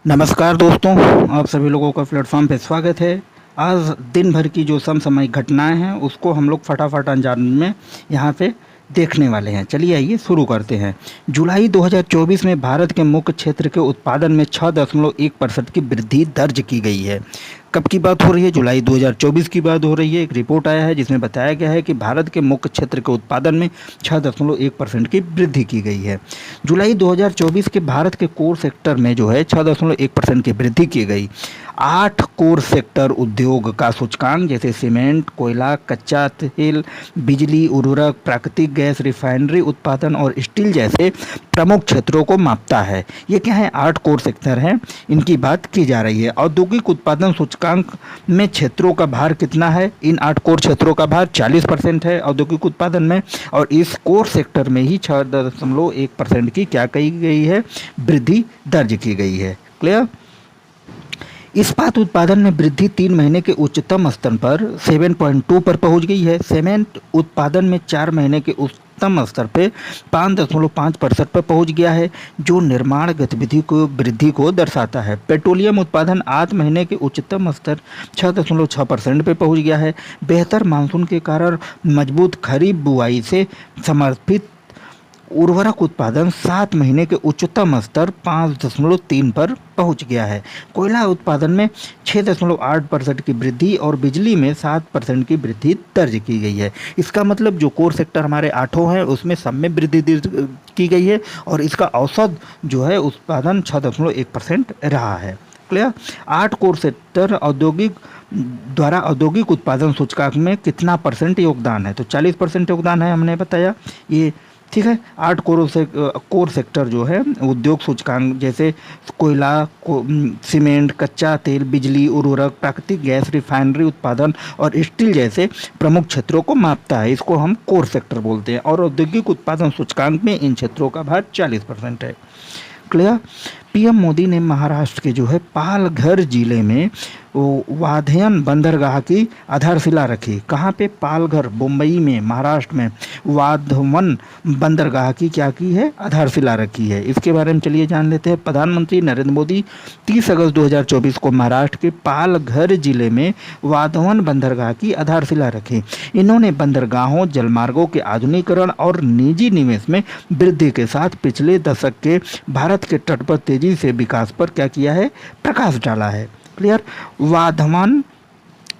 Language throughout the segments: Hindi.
नमस्कार दोस्तों, आप सभी लोगों का प्लेटफॉर्म पे स्वागत है। आज दिन भर की जो समसामयिक घटनाएं हैं उसको हम लोग फटाफट अंजाम में यहाँ पे देखने वाले हैं। चलिए आइए शुरू करते हैं। जुलाई 2024 में भारत के मुख्य क्षेत्र के उत्पादन में 6.1% की वृद्धि दर्ज की गई है। कब की बात हो रही है? जुलाई 2024 की बात हो रही है। एक रिपोर्ट आया है जिसमें बताया गया है कि भारत के मुख्य क्षेत्र के उत्पादन में 6.1% की वृद्धि की गई है। जुलाई 2024 के भारत के कोर सेक्टर में जो है 6.1% की वृद्धि की गई। 8 कोर सेक्टर उद्योग का सूचकांक जैसे सीमेंट, कोयला, कच्चा तेल, बिजली, उर्वरक, प्राकृतिक गैस, रिफाइनरी उत्पादन और स्टील जैसे प्रमुख क्षेत्रों को मापता है। ये क्या है? 8 कोर सेक्टर हैं, इनकी बात की जा रही है। औद्योगिक उत्पादन सूचकांक में क्षेत्रों का भार कितना है? इन 8 कोर क्षेत्रों का भार 40% है औद्योगिक उत्पादन में, और इस कोर सेक्टर में ही 6.1% की क्या कही गई है? वृद्धि दर्ज की गई है। क्लियर? इस्पात उत्पादन में वृद्धि 3 महीने के उच्चतम स्तर पर 7.2 पर पहुंच गई है। सीमेंट उत्पादन में 4 महीने के उच्चतम स्तर पे 5.5% पर पहुंच गया है, जो निर्माण गतिविधि को वृद्धि को दर्शाता है। पेट्रोलियम उत्पादन 8 महीने के उच्चतम स्तर 6.6% पे पहुंच गया है। बेहतर मानसून के कारण मजबूत खरीफ बुआई से समर्पित उर्वरक उत्पादन 7 महीने के उच्चतम स्तर 5.3 पर पहुंच गया है। कोयला उत्पादन में 6.8% की वृद्धि और बिजली में 7% की वृद्धि दर्ज की गई है। इसका मतलब जो कोर सेक्टर हमारे 8 हैं उसमें सब में वृद्धि की गई है, और इसका औसत जो है उत्पादन 6.1% रहा है। क्लियर? 8 कोर सेक्टर द्वारा औद्योगिक उत्पादन सूचकांक में कितना परसेंट योगदान है? तो 40% योगदान है, हमने बताया ये। ठीक है। 8 कोर सेक्टर जो है उद्योग सूचकांक जैसे कोयला, सीमेंट, कच्चा तेल, बिजली, उर्वरक, प्राकृतिक गैस, रिफाइनरी उत्पादन और स्टील जैसे प्रमुख क्षेत्रों को मापता है। इसको हम कोर सेक्टर बोलते हैं, और औद्योगिक उत्पादन सूचकांक में इन क्षेत्रों का भार 40% है। क्लियर? पीएम मोदी ने महाराष्ट्र के जो है पालघर जिले में वाधयन बंदरगाह की आधारशिला रखी। कहाँ पे? पालघर, मुंबई में, महाराष्ट्र में वाधवन बंदरगाह की क्या की है? आधारशिला रखी है। इसके बारे में चलिए जान लेते हैं। प्रधानमंत्री नरेंद्र मोदी 30 अगस्त 2024 को महाराष्ट्र के पालघर जिले में वाधवन बंदरगाह की आधारशिला रखी। इन्होंने बंदरगाहों, जलमार्गों के आधुनिकीकरण और निजी निवेश में वृद्धि के साथ पिछले दशक के भारत के तट पर तेजी से विकास पर क्या किया है? प्रकाश डाला है। क्लियर? वाधवन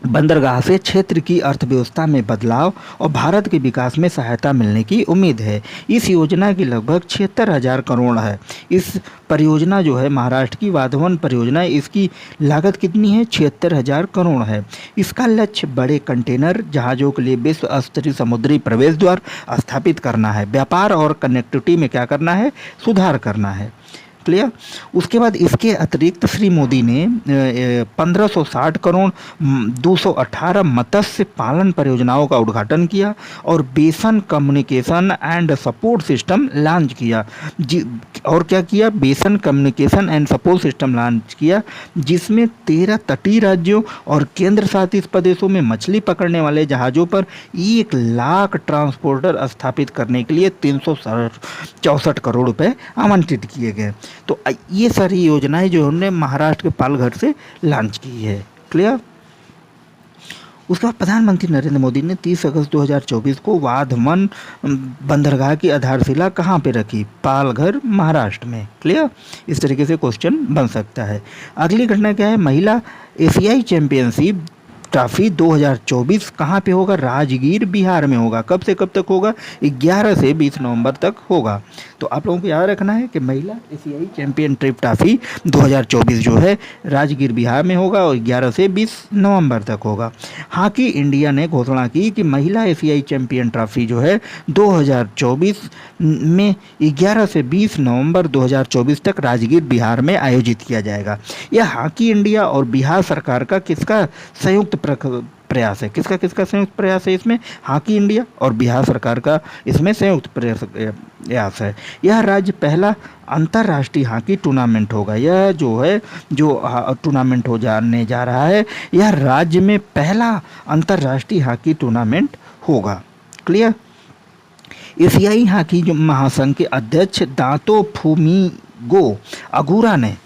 बंदरगाह से क्षेत्र की अर्थव्यवस्था में बदलाव और भारत के विकास में सहायता मिलने की उम्मीद है। इस योजना की लगभग 76,000 करोड़ है। इस परियोजना जो है महाराष्ट्र की वाधवन परियोजना, इसकी लागत कितनी है? 76,000 करोड़ है। इसका लक्ष्य बड़े कंटेनर जहाज़ों के लिए विश्व स्तरीय समुद्री प्रवेश द्वार स्थापित करना है। व्यापार और कनेक्टिविटी में क्या करना है? सुधार करना है। क्लियर? उसके बाद इसके अतिरिक्त श्री मोदी ने 1560 करोड़ 218 मत्स्य पालन परियोजनाओं का उद्घाटन किया और बेसन communication and support system launch किया। और क्या किया? बेसन communication and support system launch किया, जिसमें 13 तटीय राज्यों और केंद्र शासित प्रदेशों में मछली पकड़ने वाले जहाज़ों पर 1 लाख ट्रांसपोर्टर स्थापित करने के लिए 364 करोड़ रुपए आवंटित किए गए। तो ये सारी योजनाएं जो हमने महाराष्ट्र के पालघर से लॉन्च की है। क्लियर? उसके बाद प्रधानमंत्री नरेंद्र मोदी ने 30 अगस्त 2024 को वाधवन बंदरगाह की आधारशिला कहाँ पे रखी? पालघर, महाराष्ट्र में। क्लियर? इस तरीके से क्वेश्चन बन सकता है। अगली घटना क्या है? महिला एशियाई चैंपियनशिप ट्रॉफी 2024 कहाँ पे होगा? राजगीर, बिहार में होगा। कब से कब तक होगा? 11 से 20 नवंबर तक होगा। तो आप लोगों को याद रखना है कि महिला एशियाई चैंपियनशिप ट्रॉफी 2024 जो है राजगीर, बिहार में होगा और 11 से 20 नवंबर तक होगा। हॉकी इंडिया ने घोषणा की कि महिला एशियाई चैंपियन ट्रॉफी जो है 2024 में 11 से 20 नवंबर 2024 तक राजगीर, बिहार में आयोजित किया जाएगा। यह हॉकी इंडिया और बिहार सरकार का किसका संयुक्त प्रयास है? किसका संयुक्त प्रयास है इसमें? हॉकी इंडिया और बिहार सरकार का इसमें संयुक्त प्रयास है। यह राज्य पहला अंतर्राष्ट्रीय हॉकी टूर्नामेंट होगा। यह जो टूर्नामेंट हो जाने जा रहा है, यह राज्य में पहला अंतर्राष्ट्रीय हॉकी टूर्नामेंट होगा। क्लियर? एशियाई हॉकी महासंघ के अध्यक्ष दातो फुमीगो अगुरा ने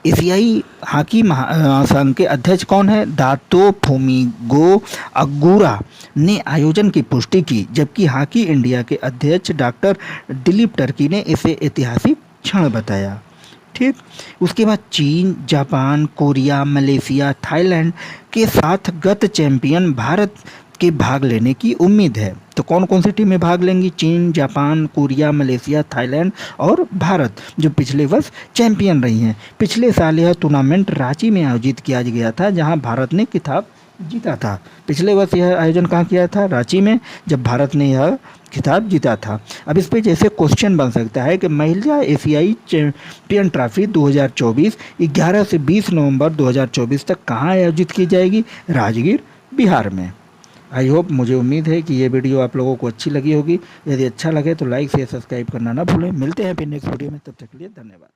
एशियाई हॉकी संघ के अध्यक्ष कौन है? दातो फुमिगो अगुरा ने आयोजन की पुष्टि की, जबकि हॉकी इंडिया के अध्यक्ष डॉक्टर दिलीप टर्की ने इसे ऐतिहासिक क्षण बताया। ठीक, उसके बाद चीन, जापान, कोरिया, मलेशिया, थाईलैंड के साथ गत चैंपियन भारत के भाग लेने की उम्मीद है। तो कौन कौन सी टीमें भाग लेंगी? चीन, जापान, कोरिया, मलेशिया, थाईलैंड और भारत, जो पिछले वर्ष चैंपियन रही हैं। पिछले साल यह टूर्नामेंट रांची में आयोजित किया गया था, जहां भारत ने खिताब जीता था। पिछले वर्ष यह आयोजन कहाँ किया था? रांची में, जब भारत ने यह खिताब जीता था। अब इस पे जैसे क्वेश्चन बन सकता है कि महिला एशियाई चैंपियन ट्रॉफी 2024 11 से 20 नवंबर 2024 तक कहाँ आयोजित की जाएगी? राजगीर, बिहार में। आई होप, मुझे उम्मीद है कि ये वीडियो आप लोगों को अच्छी लगी होगी। यदि अच्छा लगे तो लाइक शेयर सब्सक्राइब करना ना भूलें। मिलते हैं फिर नेक्स्ट वीडियो में, तब तक के लिए धन्यवाद।